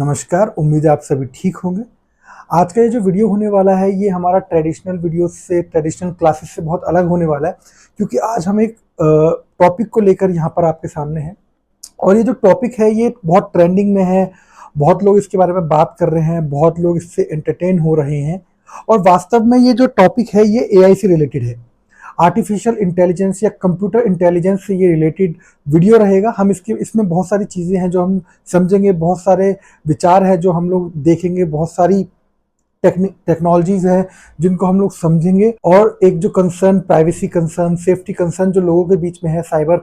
नमस्कार, उम्मीद है आप सभी ठीक होंगे। आज का ये जो वीडियो होने वाला है ये हमारा ट्रेडिशनल क्लासेस से बहुत अलग होने वाला है, क्योंकि आज हम एक टॉपिक को लेकर यहाँ पर आपके सामने हैं। और ये जो टॉपिक है ये बहुत ट्रेंडिंग में है, बहुत लोग इसके बारे में बात कर रहे हैं, बहुत लोग इससे एंटरटेन हो रहे हैं। और वास्तव में ये जो टॉपिक है ये एआई से रिलेटेड है। आर्टिफिशियल इंटेलिजेंस या कंप्यूटर इंटेलिजेंस से ये रिलेटेड वीडियो रहेगा। हम इसमें बहुत सारी चीज़ें हैं जो हम समझेंगे, बहुत सारे विचार हैं जो हम लोग देखेंगे, बहुत सारी टेक्नोलॉजीज हैं जिनको हम लोग समझेंगे। और एक जो concern, privacy concern, safety concern जो लोगों के बीच में है, साइबर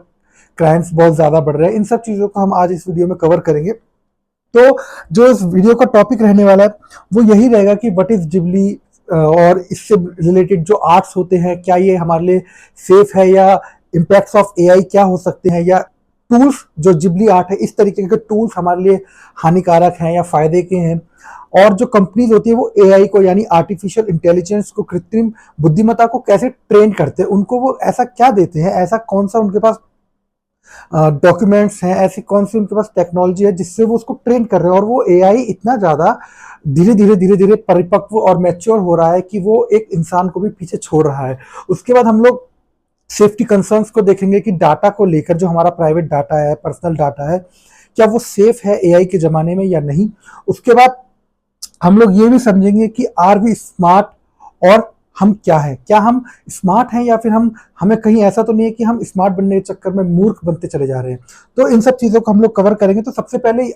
क्राइम्स बहुत ज़्यादा बढ़ रहे हैं, इन सब चीज़ों को हम आज इस वीडियो में कवर करेंगे। तो जो इस वीडियो का टॉपिक रहने वाला है वो यही रहेगा कि व्हाट इज जिबली, और इससे रिलेटेड जो आर्ट्स होते हैं क्या ये हमारे लिए सेफ है, या इम्पैक्ट्स ऑफ एआई क्या हो सकते हैं, या टूल्स जो जिबली आर्ट है इस तरीके के टूल्स हमारे लिए हानिकारक हैं या फायदे के हैं। और जो कंपनीज होती है वो एआई को यानी आर्टिफिशियल इंटेलिजेंस को, कृत्रिम बुद्धिमत्ता को कैसे ट्रेन करते हैं, उनको वो ऐसा क्या देते हैं, ऐसा कौन सा उनके पास डॉक्यूमेंट्स हैं, ऐसी कौन सी उनके पास टेक्नोलॉजी है जिससे वो उसको ट्रेन कर रहे हैं। और वो एआई इतना ज़्यादा धीरे धीरे परिपक्व और मैच्योर हो रहा है कि वो एक इंसान को भी पीछे छोड़ रहा है। उसके बाद हम लोग सेफ्टी कंसर्न्स को देखेंगे कि डाटा को लेकर, जो हमारा प्राइवेट डाटा है, पर्सनल डाटा है, क्या वो सेफ है एआई के ज़माने में या नहीं। उसके बाद हम लोग ये भी समझेंगे कि आर वी स्मार्ट, और हम क्या है, क्या हम स्मार्ट हैं या फिर हमें कहीं ऐसा तो नहीं है कि हम स्मार्ट बनने के चक्कर में मूर्ख बनते चले जा रहे हैं। तो इन सब चीज़ों को हम लोग कवर करेंगे। तो सबसे पहले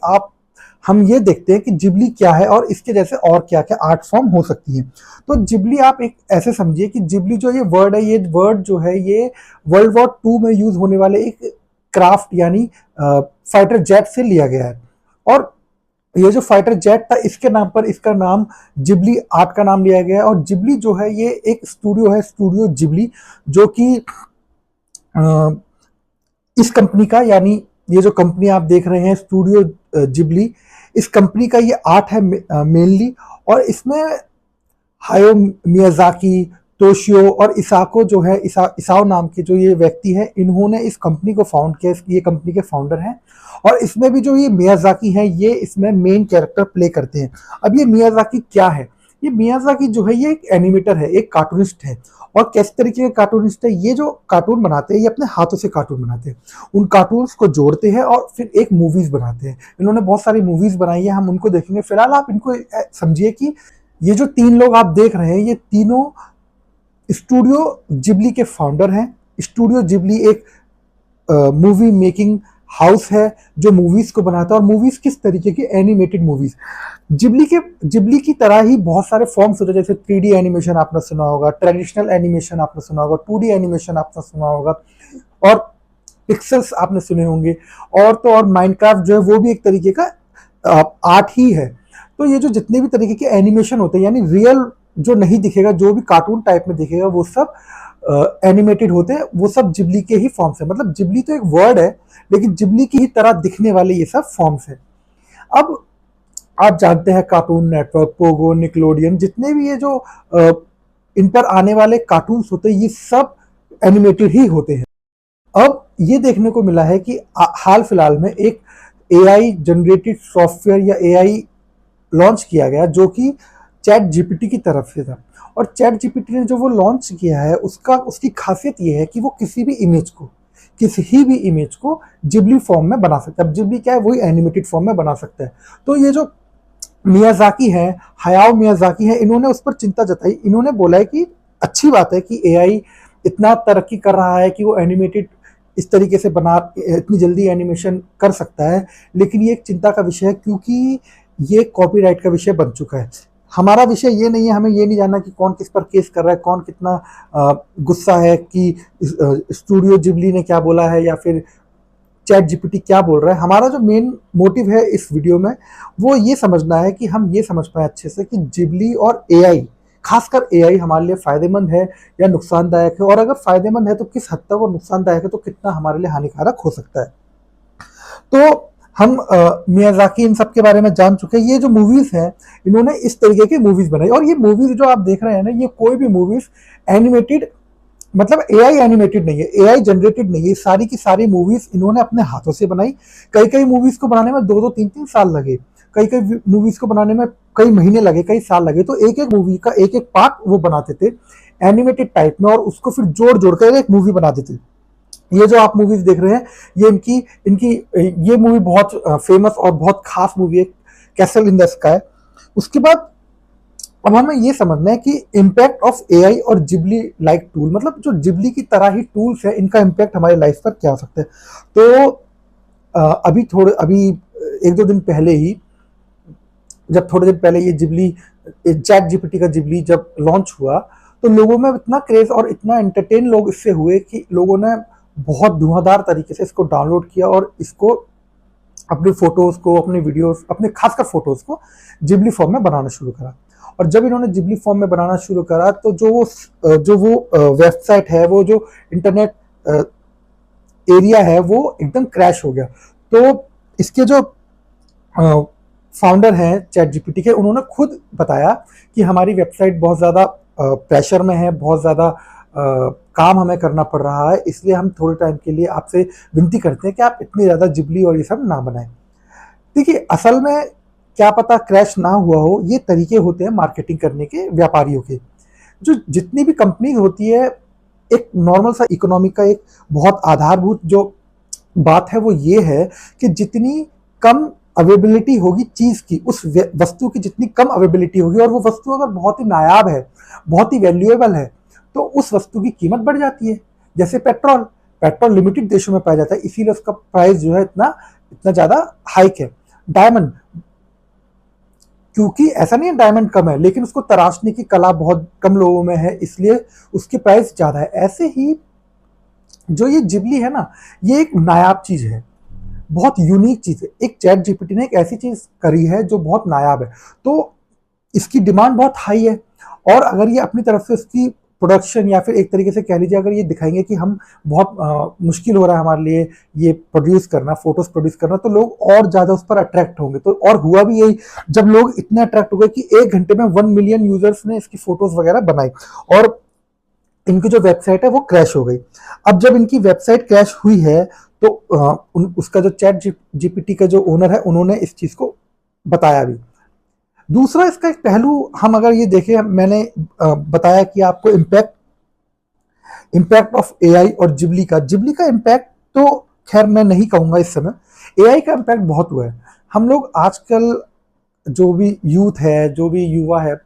हम ये देखते हैं कि जिबली क्या है और इसके जैसे और क्या क्या आर्ट फॉर्म हो सकती है। तो जिबली आप एक ऐसे समझिए कि जिबली जो ये वर्ड है, ये वर्ड जो है ये वर्ल्ड वॉर 2 में यूज होने वाले एक क्राफ्ट यानी फाइटर जेट से लिया गया है। और ये जो फाइटर जेट था इसके नाम पर इसका नाम जिबली आर्ट का नाम लिया गया है। और जिबली जो है ये एक स्टूडियो है, स्टूडियो जिबली, जो कि इस कंपनी का, यानी ये जो कंपनी आप देख रहे हैं स्टूडियो जिबली, इस कंपनी का ये आर्ट है मेनली। और इसमें हायो मियाजाकी, तोशियो और इसाको जो है, इसाओ नाम के जो ये व्यक्ति है, इन्होंने इस कंपनी को फाउंड किया। ये कंपनी के फाउंडर हैं। और इसमें भी जो ये मियाजाकी हैं ये इसमें मेन कैरेक्टर प्ले करते हैं। अब ये मियाजाकी क्या है? ये मियाजाकी जो है ये एक एनिमेटर है, एक कार्टूनिस्ट है। और किस तरीके के कार्टूनिस्ट है? ये जो कार्टून बनाते हैं ये अपने हाथों से कार्टून बनाते हैं, उन कार्टून्स को जोड़ते हैं और फिर एक मूवीज बनाते हैं। इन्होंने बहुत सारी मूवीज बनाई है, हम उनको देखेंगे। फिलहाल आप इनको समझिए कि ये जो 3 लोग आप देख रहे हैं ये तीनों स्टूडियो जिबली के फाउंडर हैं। स्टूडियो जिबली एक मूवी मेकिंग हाउस है जो मूवीज को बनाता है। और मूवीज किस तरीके की? Animated movies. जिबली की तरह ही बहुत सारे फॉर्म्स होते हैं, जैसे 3D एनिमेशन आपने सुना होगा, ट्रेडिशनल एनिमेशन आपने सुना होगा, 2D एनिमेशन आपने सुना होगा, और पिक्सेल्स आपने सुने होंगे। और तो और माइनक्राफ्ट जो है वो भी एक तरीके का आर्ट ही है। तो ये जो जितने भी तरीके के एनिमेशन होते हैं, यानी रियल जो नहीं दिखेगा, जो भी कार्टून टाइप में दिखेगा, वो सब एनिमेटेड होते हैं, वो सब जिबली के ही फॉर्म्स है। मतलब जिबली तो एक वर्ड है, लेकिन जिबली की ही तरह दिखने वाले ये सब फॉर्म्स है। अब आप जानते हैं कार्टून नेटवर्क, पोगो, निकलोडियन, जितने भी ये जो इन पर आने वाले कार्टून्स होते हैं ये सब एनिमेटेड ही होते हैं। अब ये देखने को मिला है कि हाल फिलहाल में एक एआई जनरेटेड सॉफ्टवेयर या एआई लॉन्च किया गया जो कि चैट जीपीटी की तरफ से था। और चैट जीपीटी ने जो वो लॉन्च किया है उसकी खासियत ये है कि वो किसी भी इमेज को जिबली फॉर्म में बना सकता है। अब जिबली क्या है? वही एनिमेटेड फॉर्म में बना सकता है। तो ये जो मियाजाकी है, हयाओ मियाजाकी है, इन्होंने उस पर चिंता जताई। इन्होंने बोला है कि अच्छी बात है कि एआई इतना तरक्की कर रहा है कि वो एनिमेटेड इस तरीके से इतनी जल्दी एनिमेशन कर सकता है, लेकिन ये एक चिंता का विषय है क्योंकि ये कॉपीराइट का विषय बन चुका है। हमारा विषय ये नहीं है, हमें ये नहीं जानना कि कौन किस पर केस कर रहा है, कौन कितना गुस्सा है कि स्टूडियो जिबली ने क्या बोला है या फिर चैट जीपीटी क्या बोल रहा है। हमारा जो मेन मोटिव है इस वीडियो में वो ये समझना है कि हम ये समझ पाए अच्छे से कि जिबली और एआई, खासकर एआई, हमारे लिए फायदेमंद है या नुकसानदायक है। और अगर फायदेमंद है तो किस हद तक, और नुकसानदायक है तो कितना हमारे लिए हानिकारक हो सकता है। तो हम मियाजाकी इन सब के बारे में जान चुके हैं। ये जो मूवीज हैं इन्होंने इस तरीके की मूवीज बनाई। और ये मूवीज जो आप देख रहे हैं ना, ये कोई भी मूवीज एनिमेटेड, मतलब एआई एनिमेटेड नहीं है, एआई जनरेटेड नहीं है। सारी की सारी मूवीज इन्होंने अपने हाथों से बनाई। कई मूवीज को बनाने में 2-2 3-3 साल लगे। कई कई मूवीज को बनाने में कई महीने लगे, कई साल लगे, तो एक एक मूवी का एक एक पार्ट वो बनाते थे एनिमेटेड टाइप में, और उसको फिर जोड़ जोड़ कर एक मूवी बना देते थे। ये जो आप मूवीज देख रहे हैं, ये इनकी इनकी ये मूवी बहुत फेमस और बहुत खास मूवी है, कैसल इन द स्काई। उसके बाद अब हमें ये समझना है कि इम्पैक्ट ऑफ एआई और जिबली लाइक टूल, मतलब जो जिबली की तरह ही टूल्स है, इनका इम्पैक्ट हमारी लाइफ पर क्या हो सकता है। तो अभी एक दो दिन पहले ही, जब थोड़े दिन पहले ये जिबली चैट जीपीटी का जिबली जब लॉन्च हुआ, तो लोगों में इतना क्रेज और इतना एंटरटेन लोग इससे हुए कि लोगों ने बहुत धुआंधार तरीके से इसको डाउनलोड किया और इसको अपनी फोटोज को, अपने वीडियोस, अपने खासकर फोटोज को जिबली फॉर्म में बनाना शुरू करा। और जब इन्होंने जिबली फॉर्म में बनाना शुरू करा, तो जो वो वेबसाइट है, वो जो इंटरनेट एरिया है, वो एकदम क्रैश हो गया। तो इसके जो फाउंडर हैं चैट जीपीटी के, उन्होंने खुद बताया कि हमारी वेबसाइट बहुत ज़्यादा प्रेशर में है, बहुत ज़्यादा काम हमें करना पड़ रहा है, इसलिए हम थोड़े टाइम के लिए आपसे विनती करते हैं कि आप इतनी ज़्यादा जिबली और ये सब ना बनाएं। देखिए, असल में क्या पता क्रैश ना हुआ हो, ये तरीके होते हैं मार्केटिंग करने के व्यापारियों के। जो जितनी भी कंपनी होती है, एक नॉर्मल सा इकोनॉमी का एक बहुत आधारभूत जो बात है वो ये है कि जितनी कम अवेलेबिलिटी होगी चीज की, उस वस्तु की जितनी कम अवेलेबिलिटी होगी, और वो वस्तु अगर बहुत ही नायाब है, बहुत ही वैल्यूएबल है, तो उस वस्तु की कीमत बढ़ जाती है। जैसे पेट्रोल, पेट्रोल लिमिटेड देशों में पाया जाता है, इसीलिए उसका प्राइस जो है इतना इतना ज्यादा हाइक है। डायमंड, क्योंकि ऐसा नहीं है डायमंड कम है, लेकिन उसको तराशने की कला बहुत कम लोगों में है, इसलिए उसकी प्राइस ज्यादा है। ऐसे ही जो ये जिबली है ना, ये एक नायाब चीज है, बहुत यूनिक चीज है। एक चैट जीपीटी ने एक ऐसी चीज करी है जो बहुत नायाब है, तो इसकी डिमांड बहुत हाई है। और अगर ये अपनी तरफ से उसकी प्रोडक्शन, या फिर एक तरीके से कह लीजिए, अगर ये दिखाएंगे कि हम बहुत मुश्किल हो रहा है हमारे लिए ये प्रोड्यूस करना, फोटोज प्रोड्यूस करना, तो लोग और ज्यादा उस पर अट्रैक्ट होंगे। तो और हुआ भी यही, जब लोग इतने अट्रैक्ट हो गए कि 1 घंटे में 1 मिलियन यूजर्स ने इसकी फोटोज वगैरह बनाई, और इनकी जो वेबसाइट है वो क्रैश हो गई। अब जब इनकी वेबसाइट क्रैश हुई है, तो उसका जो चैट जीपीटी का जो ओनर है, उन्होंने इस चीज को बताया भी। दूसरा इसका एक पहलू हम अगर ये देखें, मैंने बताया कि आपको इम्पैक्ट ऑफ एआई और जिबली का इम्पैक्ट तो खैर मैं नहीं कहूंगा इस समय। एआई का इम्पैक्ट बहुत हुआ है। हम लोग आजकल जो भी यूथ है, जो भी युवा है,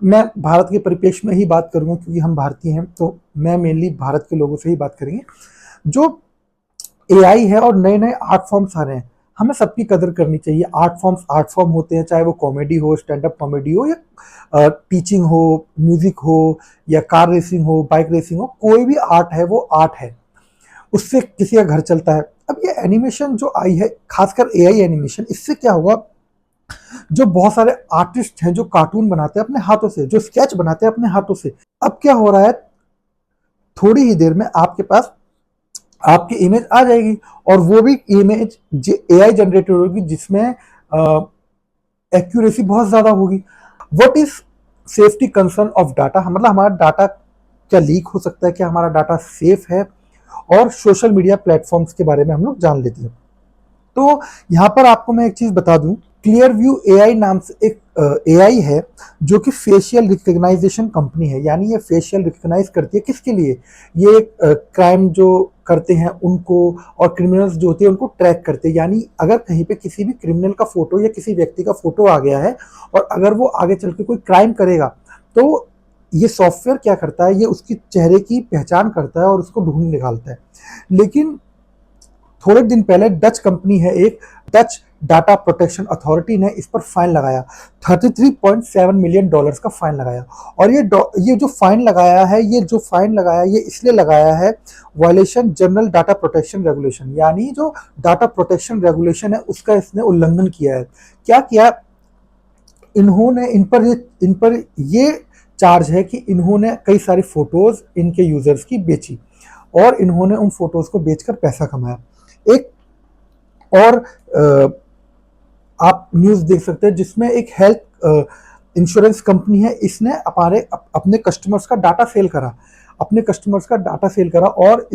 मैं भारत के परिप्रेक्ष्य में ही बात करूंगा क्योंकि हम भारतीय हैं, तो मैं मेनली भारत के लोगों से ही बात करेंगे। जो एआई है और नए नए आर्ट फॉर्म्स आ रहे हैं, हमें सबकी कदर करनी चाहिए। आर्ट फॉर्म होते हैं, चाहे वो कॉमेडी हो, स्टैंड अप कॉमेडी हो, या टीचिंग हो, म्यूजिक हो, या कार रेसिंग हो, बाइक रेसिंग हो, कोई भी आर्ट है वो आर्ट है, उससे किसी का घर चलता है। अब ये एनिमेशन जो आई है, खासकर एआई एनिमेशन, इससे क्या होगा, जो बहुत सारे आर्टिस्ट हैं जो कार्टून बनाते हैं अपने हाथों से, जो स्केच बनाते हैं अपने हाथों से, अब क्या हो रहा है, थोड़ी ही देर में आपके पास आपकी इमेज आ जाएगी, और वो भी इमेज एआई जनरेटेड होगी, जिसमें एक्यूरेसी बहुत ज्यादा होगी। What is safety concern of data, मतलब हमारा डाटा क्या लीक हो सकता है, क्या हमारा डाटा सेफ है, और सोशल मीडिया प्लेटफॉर्म्स के बारे में हम लोग जान लेते हैं। तो यहाँ पर आपको मैं एक चीज बता दूं, क्लियर व्यू एआई नाम से एक एआई है जो कि फेशियल रिकग्नाइजेशन कंपनी है। यानी ये फेशियल रिकग्नाइज करती है, किसके लिए, ये क्राइम जो करते हैं उनको, और क्रिमिनल्स जो होते हैं उनको ट्रैक करते हैं। यानी अगर कहीं पे किसी भी क्रिमिनल का फोटो या किसी व्यक्ति का फोटो आ गया है, और अगर वो आगे चल के कोई क्राइम करेगा, तो ये सॉफ्टवेयर क्या करता है, ये उसकी चेहरे की पहचान करता है और उसको ढूंढ निकालता है। लेकिन थोड़े दिन पहले डच कंपनी है, एक डच डाटा प्रोटेक्शन अथॉरिटी ने इस पर फाइन लगाया, $33.7 मिलियन का फाइन लगाया। और ये जो फाइन लगाया है, ये इसलिए लगाया है, violation general data protection regulation, यानी जो डाटा प्रोटेक्शन रेगुलेशन है उसका इसने उल्लंघन किया है। क्या किया इन्होंने, इन पर ये चार्ज है कि इन्होंने कई सारी फोटोज इनके यूजर्स की बेची, और इन्होंने उन फोटोज को बेचकर पैसा कमाया। एक और आप न्यूज़ देख सकते हैं जिसमें एक हेल्थ इंश्योरेंस कंपनी है, इसने अपने कस्टमर्स का डाटा सेल करा। अपने कस्टमर्स का डाटा सेल करा और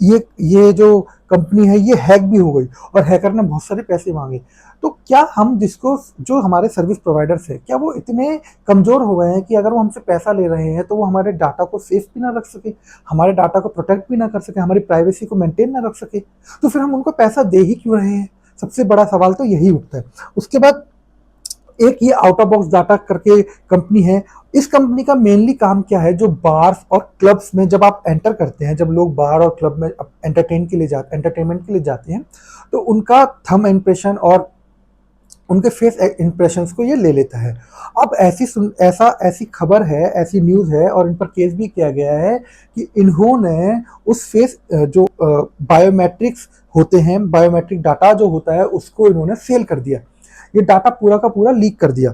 ये जो कंपनी है ये हैक भी हो गई और हैकर ने बहुत सारे पैसे मांगे। तो क्या हम जिसको जो हमारे सर्विस प्रोवाइडर्स है क्या वो इतने कमज़ोर हो गए हैं कि अगर वो हमसे पैसा ले रहे हैं तो वो हमारे डाटा को सेफ भी ना रख सके, हमारे डाटा को प्रोटेक्ट भी ना कर सके, हमारी प्राइवेसी को मेंटेन ना रख सके, तो फिर हम उनको पैसा दे ही क्यों रहे हैं? सबसे बड़ा सवाल तो यही उठता है। उसके बाद एक ये आउट ऑफ बॉक्स डाटा करके कंपनी है। इस कंपनी का मेनली काम क्या है, जो बार्स और क्लब्स में जब आप एंटर करते हैं, जब लोग बार और क्लब में एंटरटेनमेंट के लिए जाते हैं, तो उनका थंब इम्प्रेशन और उनके फेस इंप्रेशंस को ये ले लेता है। अब ऐसी खबर है, ऐसी न्यूज़ है और इन पर केस भी किया गया है कि इन्होंने उस फेस जो बायोमेट्रिक्स होते हैं, बायोमेट्रिक डाटा जो होता है उसको इन्होंने सेल कर दिया। ये डाटा पूरा का पूरा लीक कर दिया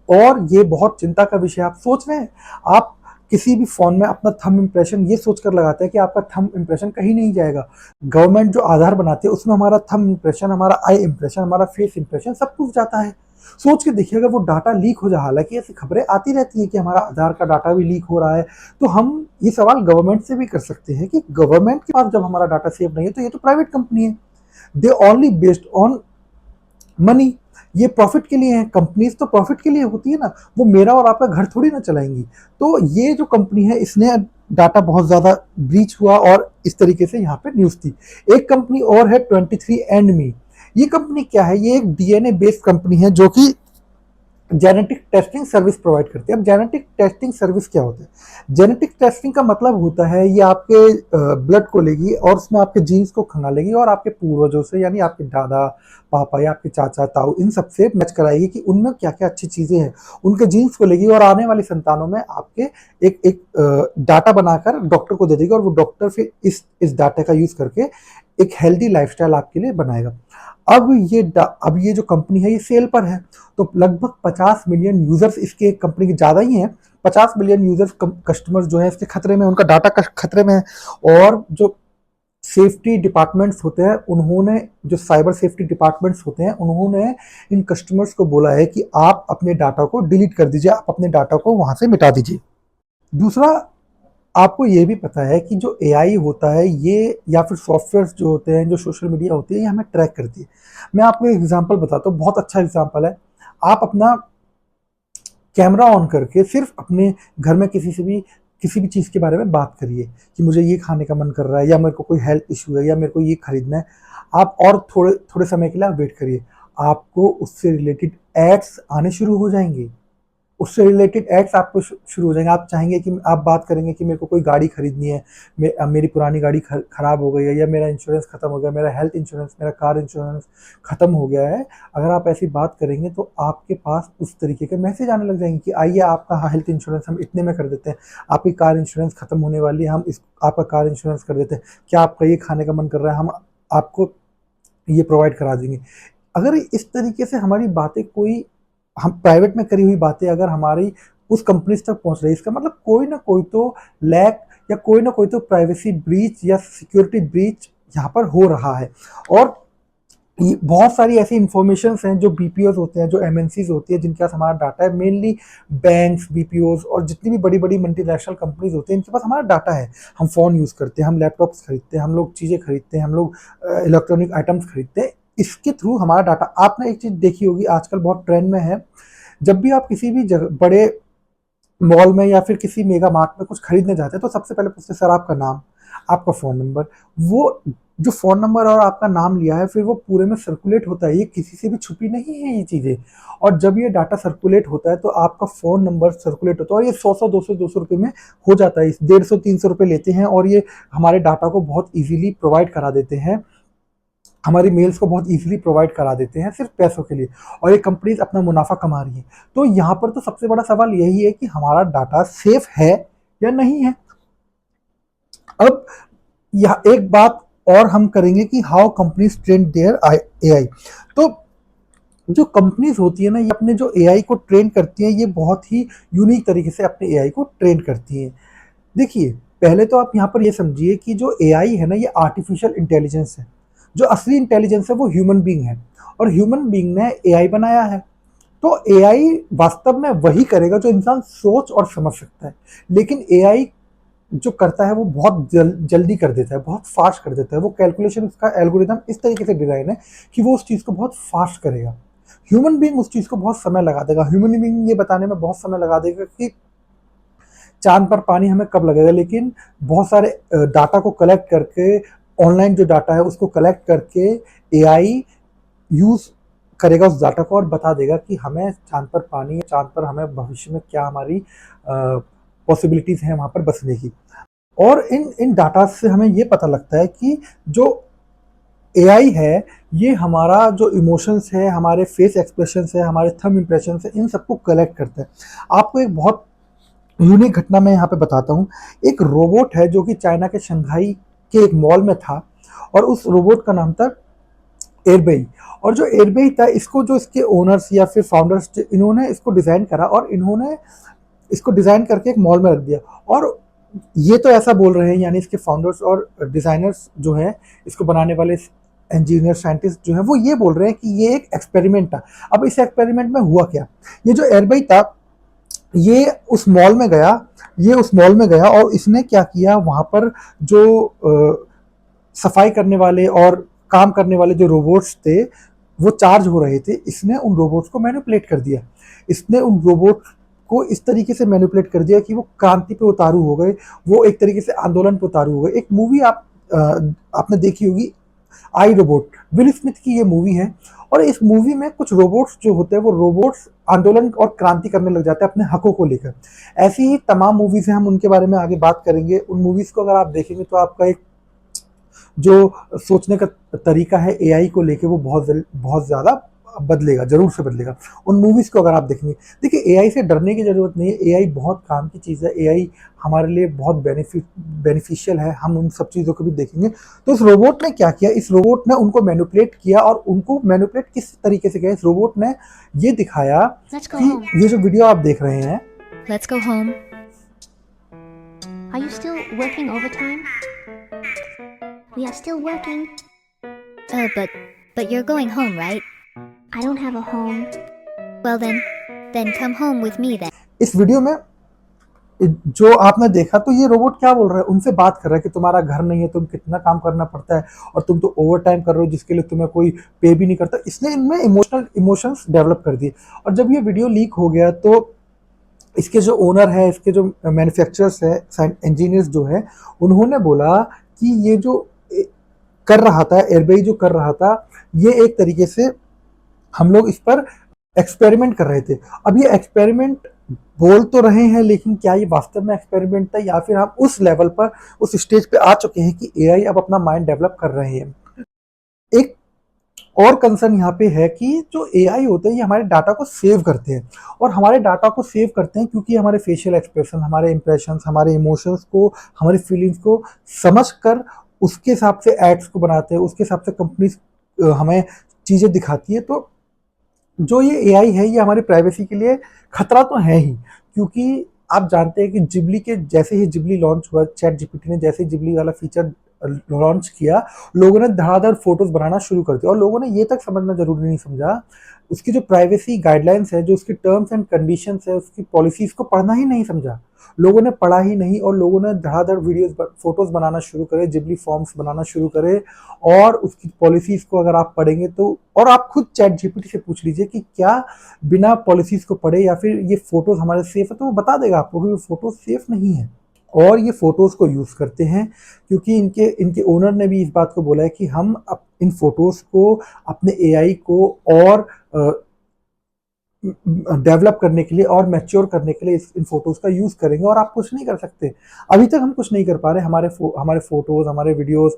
और ये बहुत चिंता का विषय। आप सोच रहे हैं, आप किसी भी फ़ोन में अपना थंब इम्प्रेशन ये सोचकर लगाते हैं कि आपका थंब इम्प्रेशन कहीं नहीं जाएगा। गवर्नमेंट जो आधार बनाती है उसमें हमारा थंब इम्प्रेशन, हमारा आई इम्प्रेशन, हमारा फेस इम्प्रेशन सब कुछ जाता है। सोच के देखिए, अगर वो डाटा लीक हो जाए, हालाँकि ऐसी खबरें आती रहती हैं कि हमारा आधार का डाटा भी लीक हो रहा है, तो हम ये सवाल गवर्नमेंट से भी कर सकते हैं कि गवर्नमेंट के पास जब हमारा डाटा सेफ नहीं है तो ये तो प्राइवेट कंपनी है। They only based on money, ये प्रॉफिट के लिए है। कंपनीज तो प्रॉफिट के लिए होती है ना, वो मेरा और आपका घर थोड़ी ना चलाएंगी। तो ये जो कंपनी है इसने डाटा बहुत ज़्यादा ब्रीच हुआ और इस तरीके से यहाँ पे न्यूज़ थी। एक कंपनी और है 23andMe। ये कंपनी क्या है, ये एक डीएनए बेस्ड कंपनी है जो कि जेनेटिक टेस्टिंग सर्विस प्रोवाइड करती है। अब जेनेटिक टेस्टिंग सर्विस क्या होता है? जेनेटिक टेस्टिंग का मतलब होता है ये आपके ब्लड को लेगी और उसमें आपके जीन्स को खंगालेगी और आपके पूर्वजों से, यानी आपके दादा पापा या आपके चाचा ताऊ, इन सब से मैच कराएगी कि उनमें क्या क्या अच्छी चीज़ें हैं। उनके जीन्स को लेगी और आने वाली संतानों में आपके एक डाटा बनाकर डॉक्टर को दे देगी और वो डॉक्टर फिर इस डाटा का यूज़ करके एक हेल्दी लाइफस्टाइल आपके लिए बनाएगा। अब ये जो कंपनी है ये सेल पर है, तो लगभग 50 मिलियन यूजर्स इसके कंपनी के ज़्यादा ही हैं। 50 मिलियन यूजर्स कस्टमर्स जो है इसके खतरे में, उनका डाटा खतरे में है। और जो सेफ्टी डिपार्टमेंट्स होते हैं उन्होंने, जो साइबर सेफ्टी डिपार्टमेंट्स होते हैं उन्होंने इन कस्टमर्स को बोला है कि आप अपने डाटा को डिलीट कर दीजिए, आप अपने डाटा को वहां से मिटा दीजिए। दूसरा, आपको ये भी पता है कि जो एआई होता है ये, या फिर सॉफ्टवेयर्स जो होते हैं, जो सोशल मीडिया होती है, ये हमें ट्रैक करती है। मैं आपको एक एग्जांपल बताता हूँ, बहुत अच्छा एग्जांपल है। आप अपना कैमरा ऑन करके सिर्फ अपने घर में किसी भी चीज़ के बारे में बात करिए कि मुझे ये खाने का मन कर रहा है, या मेरे को कोई हेल्थ इशू है, या मेरे को ये खरीदना है। आप और थोड़े थोड़े समय के लिए आप वेट करिए, आपको उससे रिलेटेड एड्स आने शुरू हो जाएंगे। उससे रिलेटेड एड्स आपको शुरू हो जाएंगे। आप चाहेंगे कि आप बात करेंगे कि मेरे को कोई गाड़ी खरीदनी है, मेरी पुरानी गाड़ी खराब हो गई है, या मेरा इंश्योरेंस खत्म हो गया, मेरा हेल्थ इंश्योरेंस, मेरा कार इंश्योरेंस खत्म हो गया है। अगर आप ऐसी बात करेंगे तो आपके पास उस तरीके के मैसेज आने लग जाएंगे कि आइए आपका हेल्थ इंश्योरेंस हम इतने में कर देते हैं, आपकी कार इंश्योरेंस खत्म होने वाली है, हम इस आपका कार इंश्योरेंस कर देते हैं, क्या आपका ये खाने का मन कर रहा है, हम आपको ये प्रोवाइड करा देंगे। अगर इस तरीके से हमारी बातें, कोई हम प्राइवेट में करी हुई बातें अगर हमारी उस कंपनी तक पहुंच रही है, इसका मतलब कोई ना कोई तो लैक, या कोई ना कोई तो प्राइवेसी ब्रीच या सिक्योरिटी ब्रीच यहाँ पर हो रहा है। और बहुत सारी ऐसी इंफॉर्मेशन हैं जो बीपीओज होते हैं, जो एमएनसीज होती है, जिनके पास हमारा डाटा है। मेनली बैंक्स, बीपीओज और जितनी भी बड़ी बड़ी मल्टीनेशनल कंपनीज होती हैं, इनके पास हमारा डाटा है। हम फ़ोन यूज़ करते हैं, हम लैपटॉप्स खरीदते हैं, हम लोग चीज़ें खरीदते हैं, हम लोग इलेक्ट्रॉनिक आइटम्स खरीदते हैं, इसके थ्रू हमारा डाटा। आपने एक चीज़ देखी होगी, आजकल बहुत ट्रेंड में है, जब भी आप किसी भी जगह बड़े मॉल में या फिर किसी मेगा मार्ट में कुछ खरीदने जाते हैं तो सबसे पहले पूछते हैं सर आपका नाम, आपका फ़ोन नंबर। वो जो फ़ोन नंबर और आपका नाम लिया है फिर वो पूरे में सर्कुलेट होता है, ये किसी से भी छुपी नहीं है ये चीज़ें। और जब ये डाटा सर्कुलेट होता है तो आपका फ़ोन नंबर सर्कुलेट होता है और ये 100 200 रुपये में हो जाता है। 150 300 रुपये लेते हैं और ये हमारे डाटा को बहुत ईजिली प्रोवाइड करा देते हैं, हमारी मेल्स को बहुत ईजिली प्रोवाइड करा देते हैं सिर्फ पैसों के लिए, और ये कंपनीज अपना मुनाफा कमा रही हैं। तो यहाँ पर तो सबसे बड़ा सवाल यही है कि हमारा डाटा सेफ है या नहीं है। अब यह एक बात और हम करेंगे कि how companies train their AI. तो जो कंपनीज होती है ना, ये अपने जो एआई को ट्रेन करती हैं, ये बहुत ही यूनिक तरीके से अपने एआई को ट्रेन करती हैं। देखिए, पहले तो आप यहाँ पर ये समझिए कि जो एआई है ना, ये आर्टिफिशियल इंटेलिजेंस है। जो असली इंटेलिजेंस है वो ह्यूमन बीइंग है, और ह्यूमन बीइंग ने एआई बनाया है। तो एआई वास्तव में वही करेगा जो इंसान सोच और समझ सकता है। लेकिन एआई जो करता है वो बहुत जल्दी कर देता है, बहुत फास्ट कर देता है। वो कैलकुलेशन, उसका एल्गोरिदम इस तरीके से डिज़ाइन है कि वो उस चीज़ को बहुत फास्ट करेगा। ह्यूमन बीइंग उस चीज़ को बहुत समय लगा देगा। ह्यूमन बीइंग ये बताने में बहुत समय लगा देगा कि चाँद पर पानी हमें कब लगेगा, लेकिन बहुत सारे डाटा को कलेक्ट करके, ऑनलाइन जो डाटा है उसको कलेक्ट करके एआई यूज़ करेगा उस डाटा को और बता देगा कि हमें चाँद पर पानी है, चाँद पर हमें भविष्य में क्या हमारी पॉसिबिलिटीज़ हैं वहाँ पर बसने की। और इन इन डाटा से हमें ये पता लगता है कि जो एआई है, ये हमारा जो इमोशंस है, हमारे फेस एक्सप्रेशंस है, हमारे थंब इम्प्रेशंस है, इन सबको कलेक्ट करता है। आपको एक बहुत यूनिक घटना मैं यहाँ पे बताता हूँ। एक रोबोट है जो कि चाइना के शंघाई के एक मॉल में था, और उस रोबोट का नाम था एयरबेई। और जो एयरबेई था, इसको जो इसके ओनर्स या फिर फाउंडर्स, इन्होंने इसको डिज़ाइन करा और इन्होंने इसको डिज़ाइन करके एक मॉल में रख दिया। और ये तो ऐसा बोल रहे हैं, यानी इसके फाउंडर्स और डिज़ाइनर्स जो हैं, इसको बनाने वाले इंजीनियर साइंटिस्ट जो हैं, वो ये बोल रहे हैं कि ये एक एक्सपेरिमेंट था। अब इस एक्सपेरिमेंट में हुआ क्या? ये जो एयरबेई था, ये उस मॉल में गया, और इसने क्या किया, वहाँ पर जो सफाई करने वाले और काम करने वाले जो रोबोट्स थे, वो चार्ज हो रहे थे। इसने उन रोबोट्स को मैनिपुलेट कर दिया। इसने उन रोबोट को इस तरीके से मैनिपुलेट कर दिया कि वो क्रांति पे उतारू हो गए, वो एक तरीके से आंदोलन पे उतारू हो गए। एक मूवी आपने देखी होगी, आई रोबोट, विल स्मिथ की ये मूवी है। और इस मूवी में कुछ रोबोट्स जो होते हैं, वो रोबोट्स आंदोलन और क्रांति करने लग जाते हैं अपने हकों को लेकर। ऐसी ही तमाम मूवीज हैं, हम उनके बारे में आगे बात करेंगे। उन मूवीज को अगर आप देखेंगे तो आपका एक जो सोचने का तरीका है एआई को लेके, वो बहुत ज़्यादा बदलेगा, ज़रूर से बदलेगा। उन मूवीज़ को अगर आप देखेंगे, देखिए एआई से डरने की ज़रूरत नहीं है। एआई बहुत काम की चीज़ है, एआई हमारे लिए बहुत बेनिफिशियल है, हम उन सब चीज़ों को भी देखेंगे। तो इस रोबोट ने क्या किया, इस रोबोट ने उनको मैनिपुलेट किया, और उनको मैनिपुलेट किस तरीके से किया, इस रोबोट ने ये दिखाया कि ये जो वीडियो आप देख रहे हैं, Let's go home. Are you still working overtime? We are still working. But you're going home, right? I don't have a home. Well then come home with me then. इस वीडियो में जो आपने देखा, तो ये रोबोट क्या बोल रहा है, उनसे बात कर रहा है कि तुम्हारा घर नहीं है, तुम कितना काम करना पड़ता है, और तुम तो ओवर टाइम कर रहे हो जिसके लिए तुम्हें कोई पे भी नहीं करता। इसने इनमें इमोशंस डेवलप कर दिए। और जब ये वीडियो लीक हो गया, तो इसके जो ओनर है, इसके जो मैन्युफैक्चरर्स है, इंजीनियर्स जो है, उन्होंने बोला कि ये जो कर रहा था, एयरबेई जो कर रहा था, ये एक तरीके से हम लोग इस पर एक्सपेरिमेंट कर रहे थे। अब ये एक्सपेरिमेंट बोल तो रहे हैं, लेकिन क्या ये वास्तव में एक्सपेरिमेंट था, या फिर हम उस लेवल पर, उस स्टेज पे आ चुके हैं कि एआई अब अपना माइंड डेवलप कर रहे हैं। एक और कंसर्न यहाँ पे है कि जो एआई होते हैं, ये हमारे डाटा को सेव करते हैं, और हमारे डाटा को सेव करते हैं क्योंकि हमारे फेशियल एक्सप्रेशन, हमारे इंप्रेशंस, हमारे इमोशंस को, हमारी फीलिंग्स को समझ कर उसके हिसाब से एड्स को बनाते हैं, उसके हिसाब से कंपनीज हमें चीज़ें दिखाती है। तो जो ये एआई है, ये हमारी प्राइवेसी के लिए खतरा तो है ही, क्योंकि आप जानते हैं कि जिबली के जैसे ही जिबली लॉन्च हुआ, चैट जीपीटी ने जैसे ही जिबली वाला फीचर लॉन्च किया, लोगों ने धड़ाधड़ फोटोज बनाना शुरू कर दिया, और लोगों ने ये तक समझना जरूरी नहीं समझा, उसकी जो प्राइवेसी गाइडलाइंस है, जो उसकी टर्म्स एंड कंडीशंस है, उसकी पॉलिसीज को पढ़ना ही नहीं समझा। लोगों ने पढ़ा ही नहीं, और लोगों ने धड़ाधड़ वीडियोस, फोटोज बनाना शुरू करे, जिबली फॉर्म्स बनाना शुरू करे। और उसकी पॉलिसीज को अगर आप पढ़ेंगे तो, और आप खुद चैट जीपीटी से पूछ लीजिए कि क्या बिना पॉलिसीज को पढ़े या फिर ये फोटोज हमारे सेफ है, तो वो बता देगा आपको कि वो फोटोज सेफ नहीं है। और ये फोटोज को यूज करते हैं क्योंकि इनके ओनर ने भी इस बात को बोला है कि हम इन फोटोज को, अपने एआई को और डेवलप करने के लिए और मैच्योर करने के लिए इन फोटोज का यूज करेंगे, और आप कुछ नहीं कर सकते। अभी तक हम कुछ नहीं कर पा रहे। हमारे फोटोज, हमारे वीडियोस,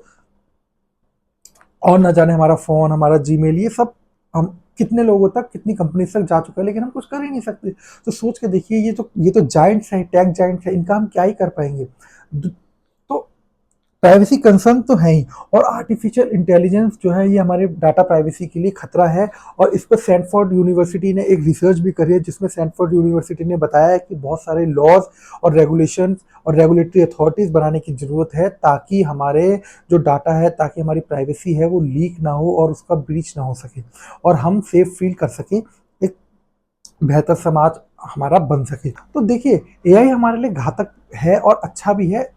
और न जाने हमारा फोन, हमारा जीमेल, ये सब हम कितने लोगों तक, कितनी कंपनी तक जा चुका है, लेकिन हम कुछ कर ही नहीं सकते। तो सोच के देखिए, ये तो जायंट्स हैं, टेक जायंट्स हैं, इनका हम क्या ही कर पाएंगे। तो प्राइवेसी कंसर्न तो है ही, और आर्टिफिशियल इंटेलिजेंस जो है, ये हमारे डाटा प्राइवेसी के लिए खतरा है। और इस पर सैनफोर्ड यूनिवर्सिटी ने एक रिसर्च भी करी है, जिसमें सैनफोर्ड यूनिवर्सिटी ने बताया है कि बहुत सारे लॉज और रेगुलेशंस और रेगुलेटरी अथॉरिटीज़ बनाने की ज़रूरत है, ताकि हमारे जो डाटा है, ताकि हमारी प्राइवेसी है, वो लीक ना हो और उसका ब्रीच ना हो सके, और हम सेफ फील कर सकें, एक बेहतर समाज हमारा बन सके। तो देखिए, एआई हमारे लिए घातक है और अच्छा भी है,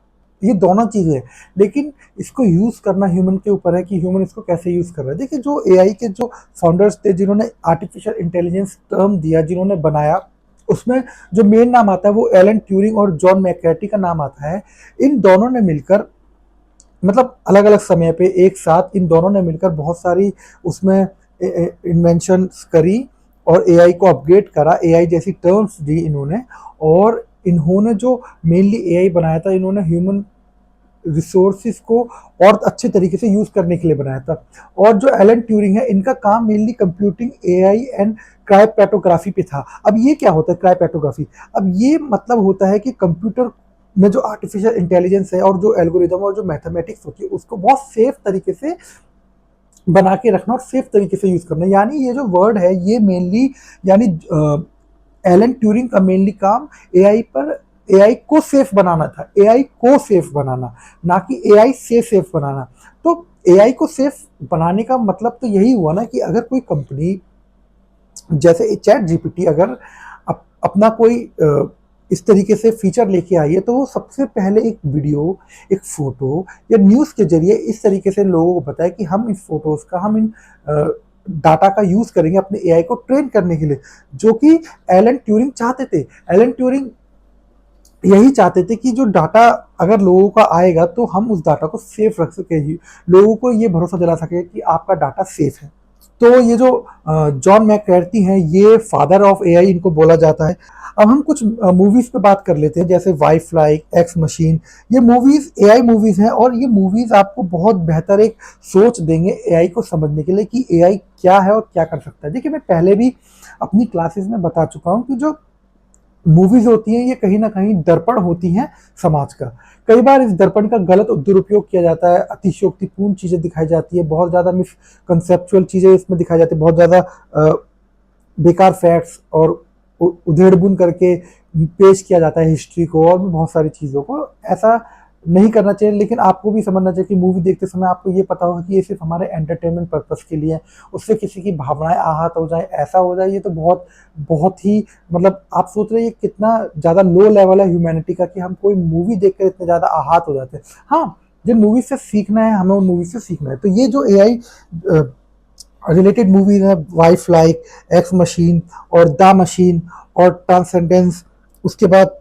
ये दोनों चीज़ें हैं, लेकिन इसको यूज़ करना ह्यूमन के ऊपर है कि ह्यूमन इसको कैसे यूज़ कर रहा है। देखिए जो एआई के जो फाउंडर्स थे, जिन्होंने आर्टिफिशियल इंटेलिजेंस टर्म दिया, जिन्होंने बनाया, उसमें जो मेन नाम आता है वो एलन ट्यूरिंग और जॉन मैककार्टी का नाम आता है। इन दोनों ने मिलकर, मतलब अलग अलग समय पे एक साथ इन दोनों ने मिलकर बहुत सारी उसमें इन्वेंशंस करी और एआई को अपग्रेड करा, एआई जैसी टर्म्स दी इन्होंने। और इन्होंने जो मेनली एआई बनाया था, इन्होंने ह्यूमन रिसोर्सेज को और अच्छे तरीके से यूज करने के लिए बनाया था। और जो एलन ट्यूरिंग है, इनका काम मेनली कंप्यूटिंग, एआई एंड क्रायोपेटोग्राफी पे था। अब ये क्या होता है क्रायोपेटोग्राफी? अब ये मतलब होता है कि कंप्यूटर में जो आर्टिफिशियल इंटेलिजेंस है और जो एल्गोरिदम और जो मैथमेटिक्स होती है, उसको बहुत सेफ तरीके से बना के रखना और सेफ तरीके से यूज करना। यानी ये जो वर्ड है, ये मेनली, यानी एलन ट्यूरिंग का मेनली काम एआई पर, एआई को सेफ बनाना था, एआई को सेफ बनाना, ना कि एआई से सेफ बनाना। तो एआई को सेफ बनाने का मतलब तो यही हुआ ना कि अगर कोई कंपनी जैसे चैट जीपीटी अगर अपना कोई इस तरीके से फीचर लेके आई है, तो वो सबसे पहले एक वीडियो, एक फोटो या न्यूज़ के जरिए इस तरीके से लोगों को बताए कि हम इन फोटोज़ का, हम इन डाटा का यूज़ करेंगे अपने एआई को ट्रेन करने के लिए, जो कि एलन ट्यूरिंग चाहते थे। एलन ट्यूरिंग यही चाहते थे कि जो डाटा अगर लोगों का आएगा तो हम उस डाटा को सेफ रख सके, लोगों को ये भरोसा दिला सके कि आपका डाटा सेफ है। तो ये जो जॉन मैककार्टी हैं, ये फादर ऑफ एआई इनको बोला जाता है। अब हम कुछ मूवीज पे बात कर लेते हैं, जैसे वाई फ्लाई, एक्स मशीन। ये मूवीज एआई मूवीज हैं और ये मूवीज आपको बहुत बेहतर एक सोच देंगे एआई को समझने के लिए कि एआई क्या है और क्या कर सकता है। देखिए मैं पहले भी अपनी क्लासेस में बता चुका हूँ कि जो मूवीज होती हैं, ये कहीं ना कहीं दर्पण होती हैं समाज का। कई बार इस दर्पण का गलत दुरुपयोग किया जाता है, अतिशयोक्तिपूर्ण चीजें दिखाई जाती है, बहुत ज्यादा मिसकंसेप्चुअल चीजें इसमें दिखाई जाती है, बहुत ज्यादा बेकार फैक्ट्स और उधेड़-बुन करके पेश किया जाता है हिस्ट्री को और भी बहुत सारी चीज़ों को। ऐसा नहीं करना चाहिए, लेकिन आपको भी समझना चाहिए कि मूवी देखते समय आपको ये पता होगा कि ये सिर्फ हमारे एंटरटेनमेंट पर्पस के लिए है। उससे किसी की भावनाएं आहत हो जाए, ऐसा हो जाए, ये तो बहुत बहुत ही, मतलब आप सोच रहे हैं ये कितना ज़्यादा लो लेवल है ह्यूमैनिटी का कि हम कोई मूवी देख कर इतने ज़्यादा आहत हो जाते हैं। हाँ, जिन मूवी से सीखना है हमें, उन मूवी से सीखना है। तो ये जो एआई रिलेटेड मूवीज है, वाइफ लाइक, एक्स मशीन और द मशीन और ट्रांसेंडेंस, उसके बाद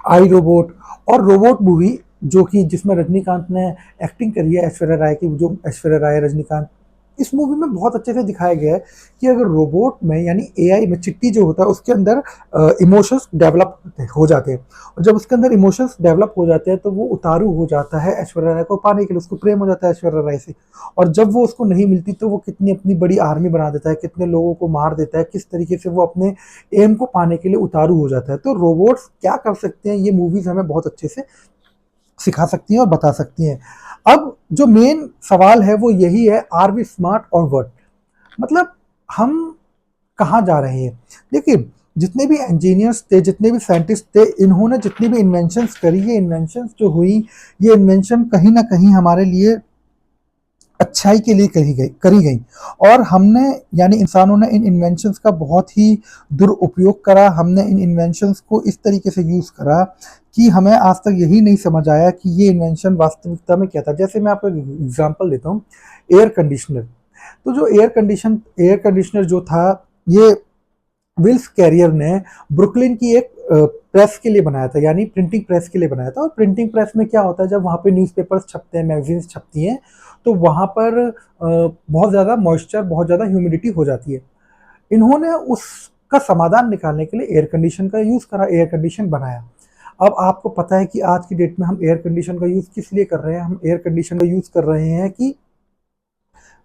आई रोबोट और रोबोट मूवी, जो कि जिसमें रजनीकांत ने एक्टिंग करी है, ऐश्वर्या राय की, जो ऐश्वर्या राय रजनीकांत, इस मूवी में बहुत अच्छे से दिखाया गया है कि अगर रोबोट में यानी एआई में चिट्टी जो होता है उसके अंदर इमोशंस डेवलप हो जाते हैं, और जब उसके अंदर इमोशंस डेवलप हो जाते हैं तो वो उतारू हो जाता है ऐश्वर्या राय को पाने के लिए, उसको प्रेम हो जाता है ऐश्वर्या राय से। और जब वो उसको नहीं मिलती तो वो कितनी अपनी बड़ी आर्मी बना देता है, कितने लोगों को मार देता है, किस तरीके से वो अपने एम को पाने के लिए उतारू हो जाता है। तो रोबोट्स क्या कर सकते हैं, ये मूवीज हमें बहुत अच्छे से सिखा सकती हैं और बता सकती हैं। अब जो मेन सवाल है वो यही है, आर वी स्मार्ट और व्हाट, मतलब हम कहाँ जा रहे हैं। देखिए जितने भी इंजीनियर्स थे, जितने भी साइंटिस्ट थे, इन्होंने जितनी भी इन्वेंशंस करी, ये इन्वेंशंस जो हुई, ये इन्वेंशन कहीं ना कहीं हमारे लिए अच्छाई के लिए करी गई। और हमने, यानी इंसानों ने इन इन्वेंशंस का बहुत ही दुरुपयोग करा। हमने इन इन्वेंशंस को इस तरीके से यूज़ करा कि हमें आज तक यही नहीं समझ आया कि ये इन्वेंशन वास्तविकता में क्या था। जैसे मैं आपको एक एग्जांपल देता हूँ, एयर कंडीशनर। तो जो एयर कंडीशनर जो था, ये विल्स कैरियर ने ब्रुकलिन की एक प्रेस के लिए बनाया था, यानी प्रिंटिंग प्रेस के लिए बनाया था। और प्रिंटिंग प्रेस में क्या होता है, जब वहाँ पे न्यूज़पेपर्स छपते हैं, मैगजीन्स छपती हैं, तो वहाँ पर बहुत ज़्यादा मॉइस्चर, बहुत ज़्यादा ह्यूमिडिटी हो जाती है। इन्होंने उसका समाधान निकालने के लिए एयर कंडीशन का यूज़ करा, एयर कंडीशन बनाया। अब आपको पता है कि आज की डेट में हम एयर कंडीशन का यूज़ किस लिए कर रहे हैं? हम एयर कंडीशन का यूज़ कर रहे हैं कि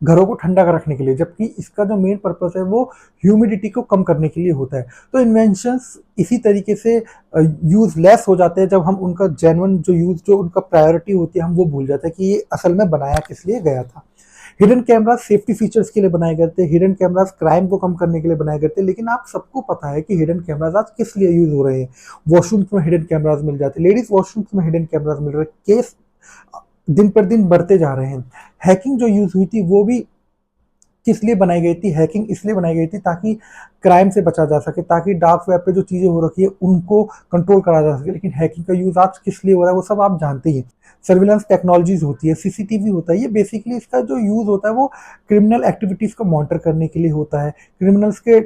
घरों को ठंडा कर रखने के लिए, जबकि इसका जो मेन पर्पस है वो ह्यूमिडिटी को कम करने के लिए होता है। तो इन्वेंशंस इसी तरीके से यूजलेस हो जाते हैं जब हम उनका जेन्युइन जो यूज, जो उनका प्रायोरिटी होती है, हम वो भूल जाते हैं कि ये असल में बनाया किस लिए गया था। हिडन कैमराज सेफ्टी फीचर्स के लिए बनाए गए थे, हिडन कैमराज क्राइम को कम करने के लिए बनाए गए थे। लेकिन आप सबको पता है कि हिडन कैमराज आज किस लिए यूज हो रहे हैं। वॉशरूम्स में हिडन कैमराज मिल जाते हैं, लेडीज वॉशरूम्स में हिडन कैमराज मिल रहे हैं। केस दिन पर दिन बढ़ते जा रहे हैं। हैकिंग जो यूज हुई थी वो भी किस लिए बनाई गई थी? हैकिंग इसलिए बनाई गई थी ताकि क्राइम से बचा जा सके, ताकि डार्क वेब पे जो चीज़ें हो रखी है उनको कंट्रोल करा जा सके। लेकिन हैकिंग का यूज़ आज किस लिए हो रहा है वो सब आप जानते ही हैं। सर्विलांस टेक्नोलॉजीज़ होती है, सीसीटीवी होता है, ये बेसिकली इसका जो यूज़ होता है वो क्रिमिनल एक्टिविटीज़ को मॉनिटर करने के लिए होता है, क्रिमिनल्स के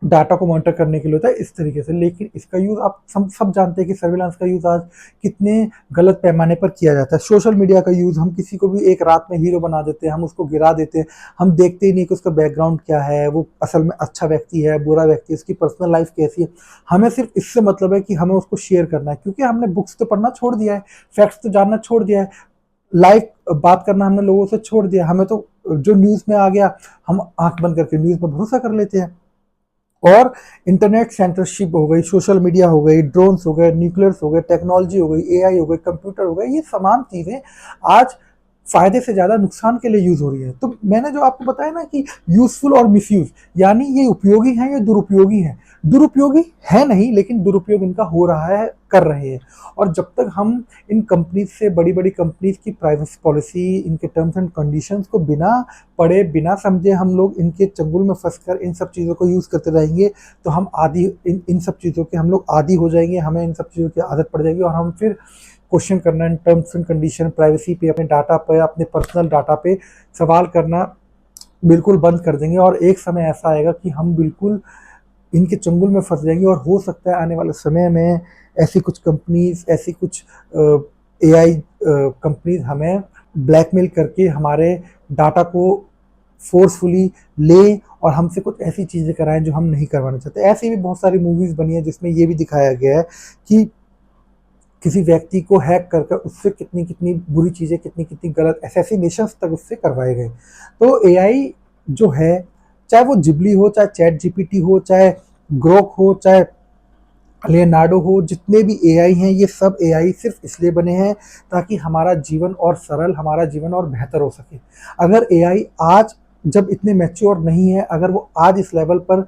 डाटा को मॉनिटर करने के लिए होता है इस तरीके से। लेकिन इसका यूज़ आप सब जानते हैं कि सर्विलांस का यूज़ आज कितने गलत पैमाने पर किया जाता है। सोशल मीडिया का यूज़, हम किसी को भी एक रात में हीरो बना देते हैं, हम उसको गिरा देते हैं, हम देखते ही नहीं कि उसका बैकग्राउंड क्या है, वो असल में अच्छा व्यक्ति है, बुरा व्यक्ति है, उसकी पर्सनल लाइफ कैसी है। हमें सिर्फ इससे मतलब है कि हमें उसको शेयर करना है, क्योंकि हमने बुक्स तो पढ़ना छोड़ दिया है, फैक्ट्स तो जानना छोड़ दिया है, लाइव बात करना हमने लोगों से छोड़ दिया। हमें तो जो न्यूज़ में आ गया, हम आंख बंद करके न्यूज़ पर भरोसा कर लेते हैं। और इंटरनेट सेंसरशिप हो गई, सोशल मीडिया हो गई, ड्रोन्स हो गए, न्यूक्लियर्स हो गए, टेक्नोलॉजी हो गई, एआई हो गई, कंप्यूटर हो गए, ये तमाम चीज़ें आज फ़ायदे से ज़्यादा नुकसान के लिए यूज़ हो रही है। तो मैंने जो आपको बताया ना कि यूज़फुल और मिसयूज़, यानी ये उपयोगी हैं या दुरुपयोगी हैं। दुरुपयोगी है नहीं, लेकिन दुरुपयोग इनका हो रहा है, कर रहे हैं। और जब तक हम इन कंपनीज़ से, बड़ी-बड़ी कंपनीज़ की प्राइवेसी पॉलिसी, इनके टर्म्स एंड कंडीशंस को बिना पढ़े, बिना समझे हम लोग इनके चंगुल में फँसकर इन सब चीज़ों को यूज़ करते रहेंगे, तो हम आदी इन सब चीज़ों के हम लोग आदी हो जाएँगे, हमें इन सब चीज़ों की आदत पड़ जाएगी और हम फिर क्वेश्चन करना in terms and condition, privacy पे, अपने डाटा पे, अपने पर्सनल डाटा पे सवाल करना बिल्कुल बंद कर देंगे। और एक समय ऐसा आएगा कि हम बिल्कुल इनके चंगुल में फँस जाएंगे। और हो सकता है आने वाले समय में ऐसी कुछ कंपनीज़, ऐसी कुछ एआई कंपनीज़ हमें ब्लैकमेल करके हमारे डाटा को फ़ोर्सफुली लें और हमसे कुछ ऐसी चीज़ें कराएँ जो हम नहीं करवाना चाहते। ऐसी भी बहुत सारी मूवीज़ बनी हैं जिसमें ये भी दिखाया गया है कि किसी व्यक्ति को हैक कर कर उससे कितनी-कितनी बुरी चीज़ें, कितनी-कितनी गलत असैसिनेशंस तक उससे करवाए गए। तो एआई जो है, चाहे वो जिबली हो, चाहे चैट जीपीटी हो, चाहे ग्रोक हो, चाहे लियोनार्डो हो, जितने भी एआई हैं, ये सब एआई सिर्फ़ इसलिए बने हैं ताकि हमारा जीवन और सरल, हमारा जीवन और बेहतर हो सके। अगर एआई आज जब इतने मैच्योर नहीं है, अगर वो आज इस लेवल पर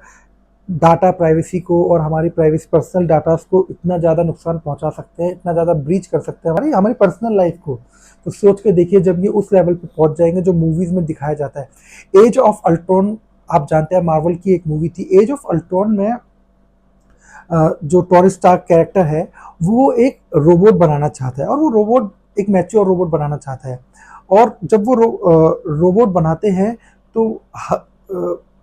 डाटा प्राइवेसी को और हमारी प्राइवेसी, पर्सनल डाटास को इतना ज़्यादा नुकसान पहुंचा सकते हैं, इतना ज़्यादा ब्रीच कर सकते हैं हमारी हमारी पर्सनल लाइफ को, तो सोच के देखिए जब ये उस लेवल पे पहुंच जाएंगे जो मूवीज़ में दिखाया जाता है। एज ऑफ अल्ट्रॉन, आप जानते हैं, मार्वल की एक मूवी थी। एज ऑफ अल्ट्रॉन में जो टोनी स्टार्क कैरेक्टर है वो एक रोबोट बनाना चाहता है, और वो रोबोट एक मैच्योर रोबोट बनाना चाहता है। और जब वो रोबोट बनाते हैं तो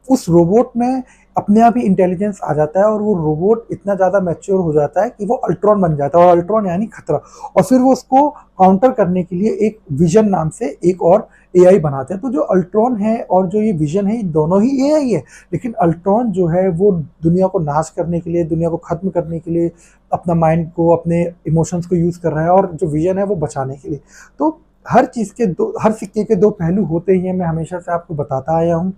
उस रोबोट में अपने आप ही इंटेलिजेंस आ जाता है और वो रोबोट इतना ज़्यादा मैच्योर हो जाता है कि वो अल्ट्रॉन बन जाता है, और अल्ट्रॉन यानी खतरा। और फिर वो उसको काउंटर करने के लिए एक विजन नाम से एक और एआई बनाते हैं। तो जो अल्ट्रॉन है और जो ये विजन है, ये दोनों ही एआई है। लेकिन अल्ट्रॉन जो है वो दुनिया को नाश करने के लिए, दुनिया को ख़त्म करने के लिए अपना माइंड को, अपने इमोशंस को यूज़ कर रहा है, और जो विजन है वो बचाने के लिए। तो हर सिक्के के दो पहलू होते ही हैं, मैं हमेशा से आपको बताता आया हूँ।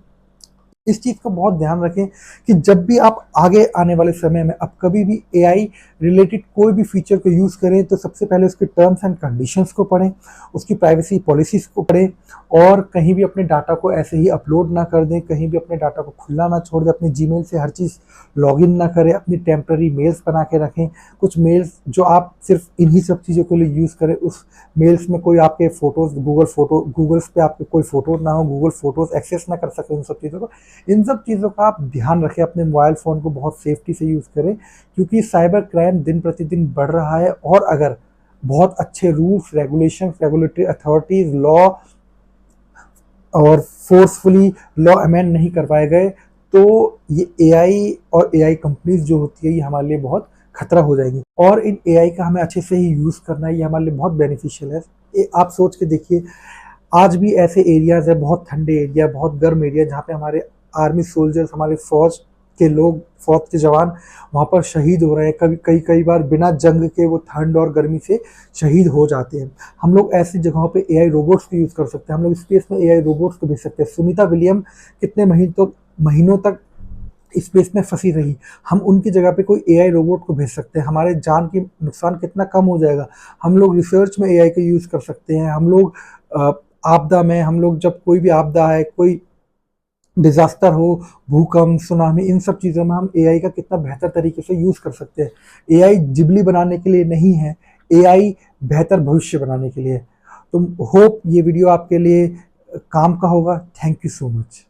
इस चीज़ का बहुत ध्यान रखें कि जब भी आप आगे आने वाले समय में आप कभी भी एआई रिलेटेड कोई भी फीचर को यूज़ करें तो सबसे पहले उसके टर्म्स एंड कंडीशंस को पढ़ें, उसकी प्राइवेसी पॉलिसीज़ को पढ़ें, और कहीं भी अपने डाटा को ऐसे ही अपलोड ना कर दें, कहीं भी अपने डाटा को खुला ना छोड़ दें, अपने जीमेल से हर चीज़ लॉगिन ना करें, अपनी टेम्पररी मेल्स बना के रखें। कुछ मेल्स जो आप सिर्फ इन्हीं सब चीज़ों के लिए यूज़ करें, उस मेल्स में कोई आपके फ़ोटोज़, गूगल्स पे आपके कोई फ़ोटोज़ ना हो, गूगल फ़ोटोज़ एक्सेस ना कर सकें उन सब चीज़ों को। इन सब चीज़ों का आप ध्यान रखें, अपने मोबाइल फ़ोन को बहुत सेफ्टी से यूज़ करें, क्योंकि साइबर क्राइम दिन प्रतिदिन बढ़ रहा है। और अगर बहुत अच्छे rules, regulations, regulatory authorities, law और फोर्सफुली लॉ अमेंड नहीं करवाए गए तो ये एआई और एआई कंपनीज़ जो होती है ये हमारे लिए बहुत खतरा हो जाएगी। और इन एआई का हमें अच्छे से ही यूज़ करना है, ये हमारे लिए बहुत बेनिफिशियल है। आप सोच के देखिए, आज भी ऐसे एरियाज़ है, बहुत ठंडे एरिया, बहुत गर्म एरिया, जहाँ पे हमारे आर्मी सोल्जर्स, हमारे फ़ौज के लोग, फ़ौज के जवान वहाँ पर शहीद हो रहे हैं। कई बार बिना जंग के वो ठंड और गर्मी से शहीद हो जाते हैं। हम लोग ऐसी जगहों पे एआई रोबोट्स को यूज़ कर सकते हैं, हम लोग स्पेस में एआई रोबोट्स को भेज सकते हैं। सुनीता विलियम कितने महीनों तक स्पेस में फंसी रही, हम उनकी जगह पे कोई एआई रोबोट को भेज सकते हैं, हमारे जान की नुकसान कितना कम हो जाएगा। हम लोग रिसर्च में एआई का यूज़ कर सकते हैं। हम लोग आपदा में, हम लोग जब कोई भी आपदा है, कोई डिज़ास्टर हो, भूकंप, सुनामी, इन सब चीज़ों में हम एआई का कितना बेहतर तरीके से यूज़ कर सकते हैं। एआई जिबली बनाने के लिए नहीं है, एआई बेहतर भविष्य बनाने के लिए है। तो होप ये वीडियो आपके लिए काम का होगा। Thank you so much.